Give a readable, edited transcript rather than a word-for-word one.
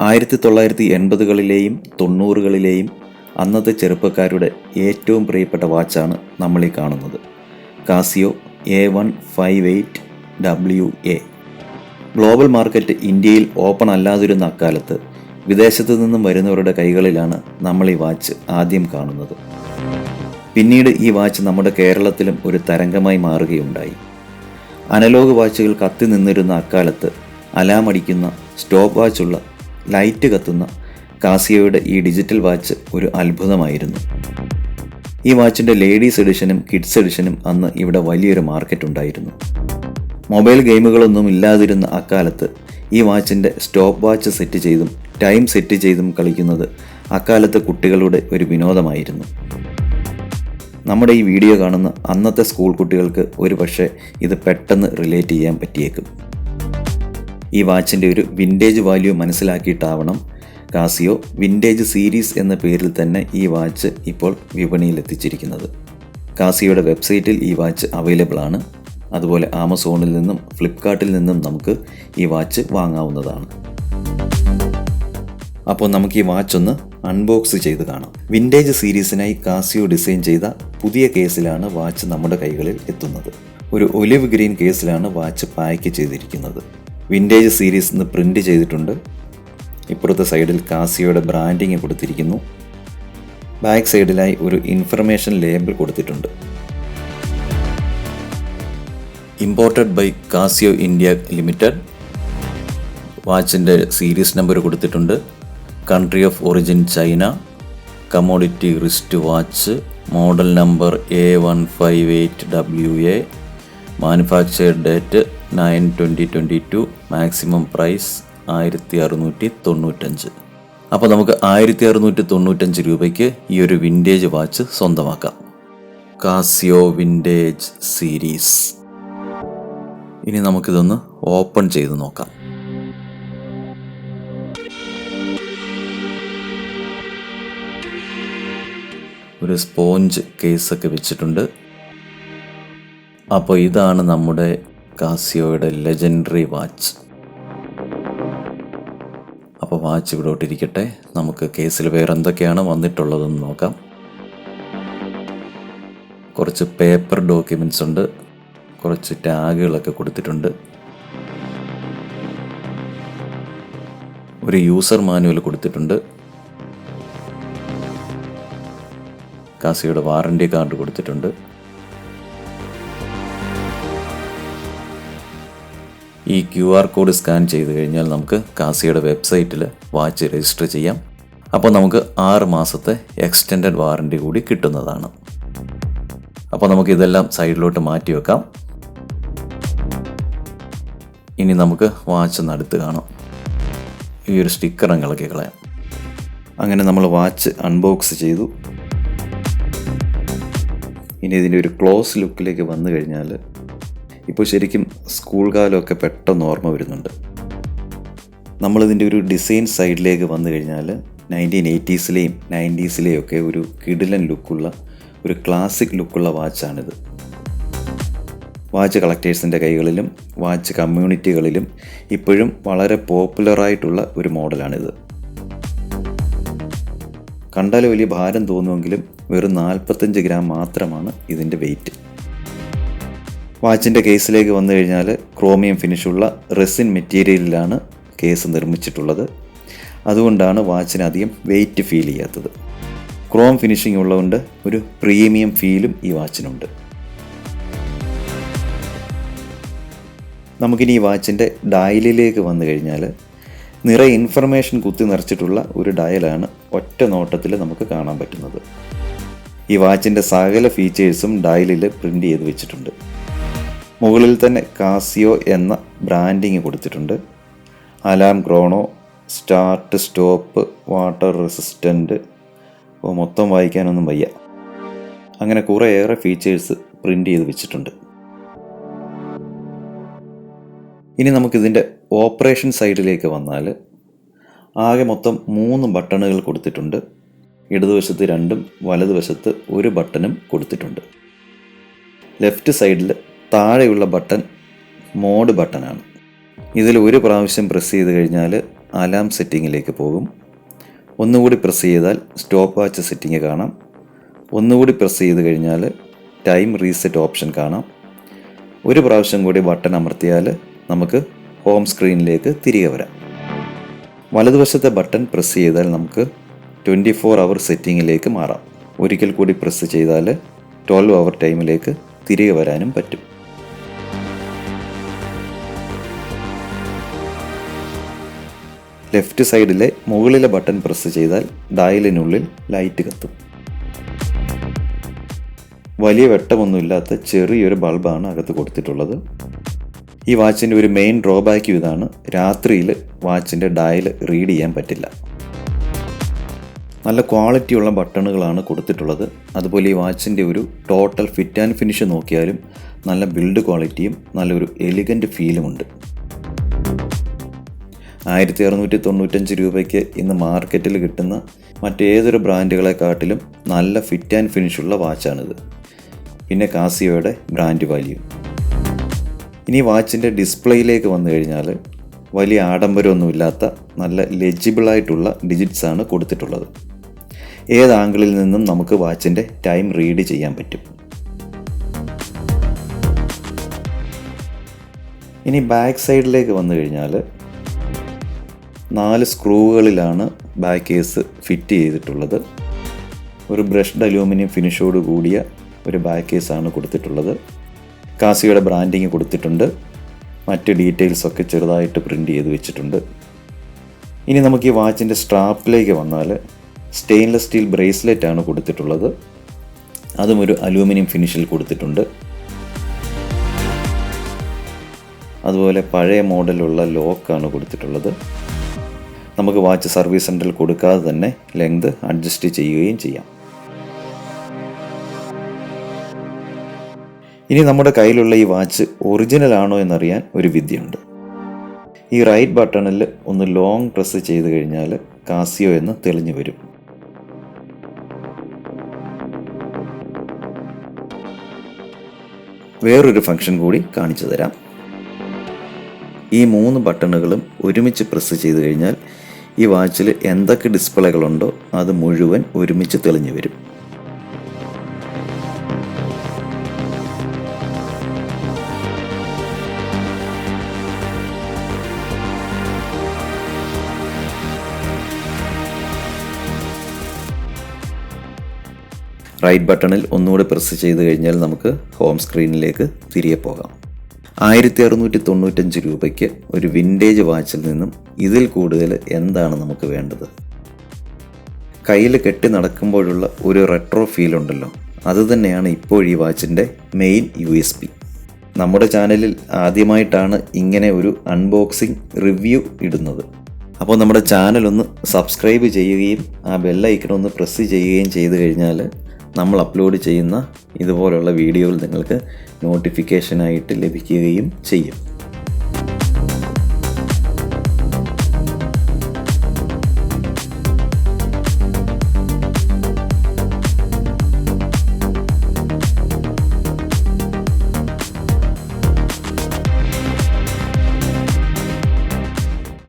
1980കളിലെയും 90കളിലെയും അന്നത്തെ ചെറുപ്പക്കാരുടെ ഏറ്റവും പ്രിയപ്പെട്ട വാച്ചാണ് നമ്മളീ കാണുന്നത്. Casio A158WA. ഗ്ലോബൽ മാർക്കറ്റ് ഇന്ത്യയിൽ ഓപ്പൺ അല്ലാതിരുന്ന അക്കാലത്ത് വിദേശത്തു നിന്നും വരുന്നവരുടെ കൈകളിലാണ് നമ്മൾ ഈ വാച്ച് ആദ്യം കാണുന്നത്. പിന്നീട് ഈ വാച്ച് നമ്മുടെ കേരളത്തിലും ഒരു തരംഗമായി മാറുകയുണ്ടായി. അനലോഗ് വാച്ചുകൾ കത്തി നിന്നിരുന്ന അക്കാലത്ത് അലാം അടിക്കുന്ന, സ്റ്റോപ്പ് വാച്ചുള്ള, ലൈറ്റ് കത്തുന്ന കാസിയോയുടെ ഈ ഡിജിറ്റൽ വാച്ച് ഒരു അത്ഭുതമായിരുന്നു. ഈ വാച്ചിൻ്റെ ലേഡീസ് എഡിഷനും കിഡ്സ് എഡിഷനും അന്ന് ഇവിടെ വലിയൊരു മാർക്കറ്റ് ഉണ്ടായിരുന്നു. മൊബൈൽ ഗെയിമുകളൊന്നും ഇല്ലാതിരുന്ന അക്കാലത്ത് ഈ വാച്ചിൻ്റെ സ്റ്റോപ്പ് വാച്ച് സെറ്റ് ചെയ്തും ടൈം സെറ്റ് ചെയ്തും കളിക്കുന്നത് അക്കാലത്തെ കുട്ടികളുടെ ഒരു വിനോദമായിരുന്നു. നമ്മുടെ ഈ വീഡിയോ കാണുന്ന അന്നത്തെ സ്കൂൾ കുട്ടികൾക്ക് ഒരു പക്ഷേ ഇത് പെട്ടെന്ന് റിലേറ്റ് ചെയ്യാൻ പറ്റിയേക്കും. ഈ വാച്ചിൻ്റെ ഒരു വിൻറ്റേജ് വാല്യൂ മനസ്സിലാക്കിയിട്ടാവണം കാസിയോ വിൻറ്റേജ് സീരീസ് എന്ന പേരിൽ തന്നെ ഈ വാച്ച് ഇപ്പോൾ വിപണിയിൽ എത്തിച്ചിരിക്കുന്നത്. കാസിയോയുടെ വെബ്സൈറ്റിൽ ഈ വാച്ച് അവൈലബിൾ ആണ്. അതുപോലെ ആമസോണിൽ നിന്നും ഫ്ലിപ്കാർട്ടിൽ നിന്നും നമുക്ക് ഈ വാച്ച് വാങ്ങാവുന്നതാണ്. അപ്പോൾ നമുക്ക് ഈ വാച്ച് ഒന്ന് അൺബോക്സ് ചെയ്ത് കാണാം. വിൻറ്റേജ് സീരീസിനായി കാസിയോ ഡിസൈൻ ചെയ്ത പുതിയ കേസിലാണ് വാച്ച് നമ്മുടെ കൈകളിൽ എത്തുന്നത്. ഒരു ഒലിവ് ഗ്രീൻ കേസിലാണ് വാച്ച് പാക്ക് ചെയ്തിരിക്കുന്നത്. വിൻറ്റേജ് സീരീസ് എന്ന് പ്രിൻ്റ് ചെയ്തിട്ടുണ്ട്. ഇപ്പുറത്തെ സൈഡിൽ കാസിയോയുടെ ബ്രാൻഡിങ് കൊടുത്തിരിക്കുന്നു. ബാക്ക് സൈഡിലായി ഒരു ഇൻഫർമേഷൻ ലേബിൾ കൊടുത്തിട്ടുണ്ട്. Imported by Casio India limited. വാച്ചിൻ്റെ സീരീസ് നമ്പർ കൊടുത്തിട്ടുണ്ട്. Country of origin China. Commodity wrist watch. Model number A158WA. Manufactured date 9/2022. Maximum price 1695. അപ്പോൾ നമുക്ക് 1695 രൂപയ്ക്ക് ഈ ഒരു വിൻറ്റേജ് വാച്ച് സ്വന്തമാക്കാം. Casio vintage series. ഇനി നമുക്കിതൊന്ന് ഓപ്പൺ ചെയ്ത് നോക്കാം. ഒരു സ്പോഞ്ച് കേസൊക്കെ വെച്ചിട്ടുണ്ട്. അപ്പോൾ ഇതാണ് നമ്മുടെ കാസിയോയുടെ ലെജൻഡറി വാച്ച്. അപ്പോൾ വാച്ച് ഇവിടോട്ടിരിക്കട്ടെ. നമുക്ക് കേസിൽ വേറെ എന്തൊക്കെയാണ് വന്നിട്ടുള്ളതെന്ന് നോക്കാം. കുറച്ച് പേപ്പർ ഡോക്യുമെൻറ്റ്സ് ഉണ്ട്. കുറച്ച് ടാഗുകളൊക്കെ കൊടുത്തിട്ടുണ്ട്. ഒരു യൂസർ മാനുവൽ കൊടുത്തിട്ടുണ്ട്. കാസിയോയുടെ വാറണ്ടി കാർഡ് കൊടുത്തിട്ടുണ്ട്. ഈ QR കോഡ് സ്കാൻ ചെയ്ത് കഴിഞ്ഞാൽ നമുക്ക് കാസിയോയുടെ വെബ്സൈറ്റിൽ വാച്ച് രജിസ്റ്റർ ചെയ്യാം. അപ്പോൾ നമുക്ക് 6 മാസത്തെ എക്സ്റ്റെൻഡഡ് വാറണ്ടി കൂടി കിട്ടുന്നതാണ്. അപ്പോൾ നമുക്ക് ഇതെല്ലാം സൈഡിലോട്ട് മാറ്റി വെക്കാം. ഇനി നമുക്ക് വാച്ച് ഒന്ന് അടുത്ത് കാണാം. ഈ ഒരു സ്റ്റിക്കർ ഇളക്കി കളയാം. അങ്ങനെ നമ്മൾ വാച്ച് അൺബോക്സ് ചെയ്തു. ഇനി ഇതിൻ്റെ ഒരു ക്ലോസ് ലുക്കിലേക്ക് വന്നു കഴിഞ്ഞാൽ ഇപ്പോൾ ശരിക്കും സ്കൂൾ കാലമൊക്കെ പെട്ടെന്ന് ഓർമ്മ വരുന്നുണ്ട്. നമ്മളിതിൻ്റെ ഒരു ഡിസൈൻ സൈഡിലേക്ക് വന്നു കഴിഞ്ഞാൽ 1980s-ലെയും 90s-ലെയും ഒക്കെ ഒരു കിടിലൻ ലുക്കുള്ള, ഒരു ക്ലാസിക് ലുക്കുള്ള വാച്ചാണിത്. വാച്ച് കളക്ടേഴ്സിൻ്റെ കൈകളിലും വാച്ച് കമ്മ്യൂണിറ്റികളിലും ഇപ്പോഴും വളരെ പോപ്പുലറായിട്ടുള്ള ഒരു മോഡലാണിത്. കണ്ടാൽ വലിയ ഭാരം തോന്നുമെങ്കിലും വെറും 45 ഗ്രാം മാത്രമാണ് ഇതിൻ്റെ വെയിറ്റ്. വാച്ചിൻ്റെ കേസിലേക്ക് വന്നു കഴിഞ്ഞാൽ ക്രോമിയം ഫിനിഷുള്ള റെസിൻ മെറ്റീരിയലിലാണ് കേസ് നിർമ്മിച്ചിട്ടുള്ളത്. അതുകൊണ്ടാണ് വാച്ചിന് അധികം വെയിറ്റ് ഫീൽ ചെയ്യാത്തത്. ക്രോം ഫിനിഷിംഗ് ഉള്ളതുകൊണ്ട് ഒരു പ്രീമിയം ഫീലും ഈ വാച്ചിനുണ്ട്. നമുക്കിനി ഈ വാച്ചിൻ്റെ ഡയലിലേക്ക് വന്നു കഴിഞ്ഞാൽ നിറയെ ഇൻഫർമേഷൻ കുത്തി നിറച്ചിട്ടുള്ള ഒരു ഡയലാണ് ഒറ്റ നോട്ടത്തിൽ നമുക്ക് കാണാൻ പറ്റുന്നത്. ഈ വാച്ചിൻ്റെ സകല ഫീച്ചേഴ്സും ഡയലിൽ പ്രിൻ്റ് ചെയ്ത് വെച്ചിട്ടുണ്ട്. മുകളിൽ തന്നെ കാസിയോ എന്ന ബ്രാൻഡിങ് കൊടുത്തിട്ടുണ്ട്. Alarm, Chrono, start, stop, water resistant. മൊത്തം വായിക്കാനൊന്നും വയ്യ. അങ്ങനെ കുറേയേറെ ഫീച്ചേഴ്സ് പ്രിൻ്റ് ചെയ്ത് വെച്ചിട്ടുണ്ട്. ഇനി നമുക്കിതിൻ്റെ ഓപ്പറേഷൻ സൈഡിലേക്ക് വന്നാൽ ആകെ മൊത്തം 3 ബട്ടണുകൾ കൊടുത്തിട്ടുണ്ട്. ഇടതുവശത്ത് 2ഉം വലതുവശത്ത് 1 ബട്ടണും കൊടുത്തിട്ടുണ്ട്. ലെഫ്റ്റ് സൈഡിൽ താഴെയുള്ള ബട്ടൺ മോഡ് ബട്ടനാണ്. ഇതിൽ ഒരു പ്രാവശ്യം പ്രസ് ചെയ്ത് കഴിഞ്ഞാൽ അലാം സെറ്റിങ്ങിലേക്ക് പോകും. ഒന്നുകൂടി പ്രസ് ചെയ്താൽ സ്റ്റോപ്പ് വാച്ച് സെറ്റിംഗ് കാണാം. ഒന്നുകൂടി പ്രസ് ചെയ്ത് കഴിഞ്ഞാൽ ടൈം റീസെറ്റ് ഓപ്ഷൻ കാണാം. ഒരു പ്രാവശ്യം കൂടി ബട്ടൺ അമർത്തിയാൽ നമുക്ക് ഹോം സ്ക്രീനിലേക്ക് തിരികെ വരാം. വലതുവശത്തെ ബട്ടൺ പ്രസ് ചെയ്താൽ നമുക്ക് 24 അവർ സെറ്റിങ്ങിലേക്ക് മാറാം. ഒരിക്കൽ കൂടി പ്രസ് ചെയ്താൽ 12 അവർ ടൈമിലേക്ക് തിരികെ വരാനും പറ്റും. ലെഫ്റ്റ് സൈഡിലെ മുകളിലെ ബട്ടൺ പ്രസ് ചെയ്താൽ ഡയലിനുള്ളിൽ ലൈറ്റ് കത്തും. വലിയ വെട്ടമൊന്നുമില്ലാത്ത ചെറിയൊരു ബൾബാണ് അകത്ത് കൊടുത്തിട്ടുള്ളത്. ഈ വാച്ചിൻ്റെ ഒരു മെയിൻ ഡ്രോബാക്കും ഇതാണ്, രാത്രിയിൽ വാച്ചിൻ്റെ ഡയൽ റീഡ് ചെയ്യാൻ പറ്റില്ല. നല്ല ക്വാളിറ്റിയുള്ള ബട്ടണുകളാണ് കൊടുത്തിട്ടുള്ളത്. അതുപോലെ ഈ വാച്ചിൻ്റെ ഒരു ടോട്ടൽ ഫിറ്റ് ആൻഡ് ഫിനിഷ് നോക്കിയാലും നല്ല ബിൽഡ് ക്വാളിറ്റിയും നല്ലൊരു എലിഗൻറ്റ് ഫീലുമുണ്ട്. 1695 രൂപയ്ക്ക് ഇന്ന് മാർക്കറ്റിൽ കിട്ടുന്ന മറ്റേതൊരു ബ്രാൻഡുകളെക്കാട്ടിലും നല്ല ഫിറ്റ് ആൻഡ് ഫിനിഷുള്ള വാച്ചാണിത്. പിന്നെ കാസിയോയുടെ ബ്രാൻഡ് വാല്യൂ. ഇനി വാച്ചിൻ്റെ ഡിസ്പ്ലേയിലേക്ക് വന്നു കഴിഞ്ഞാൽ വലിയ ആഡംബരമൊന്നുമില്ലാത്ത നല്ല ലെജിബിളായിട്ടുള്ള ഡിജിറ്റ്സാണ് കൊടുത്തിട്ടുള്ളത്. ഏത് ആംഗിളിൽ നിന്നും നമുക്ക് വാച്ചിൻ്റെ ടൈം റീഡ് ചെയ്യാൻ പറ്റും. ഇനി ബാക്ക് സൈഡിലേക്ക് വന്നു കഴിഞ്ഞാൽ 4 സ്ക്രൂകളിലാണ് ബാക്ക് കേസ് ഫിറ്റ് ചെയ്തിട്ടുള്ളത്. ഒരു ബ്രഷ്ഡ് അലൂമിനിയം ഫിനിഷോട് കൂടിയ ഒരു ബാക്ക് കേസാണ് കൊടുത്തിട്ടുള്ളത്. കാസിയോയുടെ ബ്രാൻഡിങ് കൊടുത്തിട്ടുണ്ട്. മറ്റ് ഡീറ്റെയിൽസൊക്കെ ചെറുതായിട്ട് പ്രിൻ്റ് ചെയ്ത് വെച്ചിട്ടുണ്ട്. ഇനി നമുക്ക് ഈ വാച്ചിൻ്റെ സ്ട്രാപ്പിലേക്ക് വന്നാൽ സ്റ്റെയിൻലെസ് സ്റ്റീൽ ബ്രേസ്ലെറ്റ് ആണ് കൊടുത്തിട്ടുള്ളത്. അതും ഒരു അലൂമിനിയം ഫിനിഷിൽ കൊടുത്തിട്ടുണ്ട്. അതുപോലെ പഴയ മോഡലുള്ള ലോക്കാണ് കൊടുത്തിട്ടുള്ളത്. നമുക്ക് വാച്ച് സർവീസ് സെൻ്ററിൽ കൊടുക്കാതെ തന്നെ ലെങ്ത് അഡ്ജസ്റ്റ് ചെയ്യുകയും ചെയ്യാം. ഇനി നമ്മുടെ കയ്യിലുള്ള ഈ വാച്ച് ഒറിജിനൽ ആണോ എന്നറിയാൻ ഒരു വിദ്യയുണ്ട്. ഈ റൈറ്റ് ബട്ടണിൽ ഒന്ന് ലോങ് പ്രസ് ചെയ്ത് കഴിഞ്ഞാൽ കാസിയോ എന്ന് തെളിഞ്ഞു വരും. വേറൊരു ഫംഗ്ഷൻ കൂടി കാണിച്ചു തരാം. ഈ 3 ബട്ടണുകളും ഒരുമിച്ച് പ്രസ് ചെയ്ത് കഴിഞ്ഞാൽ ഈ വാച്ചിൽ എന്തൊക്കെ ഡിസ്പ്ലേകളുണ്ടോ അത് മുഴുവൻ ഒരുമിച്ച് തെളിഞ്ഞു വരും. റൈറ്റ് ബട്ടണിൽ ഒന്നുകൂടി പ്രസ് ചെയ്ത് കഴിഞ്ഞാൽ നമുക്ക് ഹോം സ്ക്രീനിലേക്ക് തിരികെ പോകാം. 1695 രൂപയ്ക്ക് ഒരു വിൻറ്റേജ് വാച്ചിൽ നിന്നും ഇതിൽ കൂടുതൽ എന്താണ് നമുക്ക് വേണ്ടത്? കയ്യിൽ കെട്ടി നടക്കുമ്പോഴുള്ള ഒരു റെട്രോ ഫീൽ ഉണ്ടല്ലോ, അതുതന്നെയാണ് ഇപ്പോൾ ഈ വാച്ചിൻ്റെ മെയിൻ USP. നമ്മുടെ ചാനലിൽ ആദ്യമായിട്ടാണ് ഇങ്ങനെ ഒരു അൺബോക്സിംഗ് റിവ്യൂ ഇടുന്നത്. അപ്പോൾ നമ്മുടെ ചാനലൊന്ന് സബ്സ്ക്രൈബ് ചെയ്യുകയും ആ ബെല്ലൈക്കൺ ഒന്ന് പ്രസ് ചെയ്യുകയും ചെയ്ത് കഴിഞ്ഞാൽ നമ്മൾ അപ്ലോഡ് ചെയ്യുന്ന ഇതുപോലുള്ള വീഡിയോകൾ നിങ്ങൾക്ക് നോട്ടിഫിക്കേഷനായിട്ട് ലഭിക്കുകയും ചെയ്യും.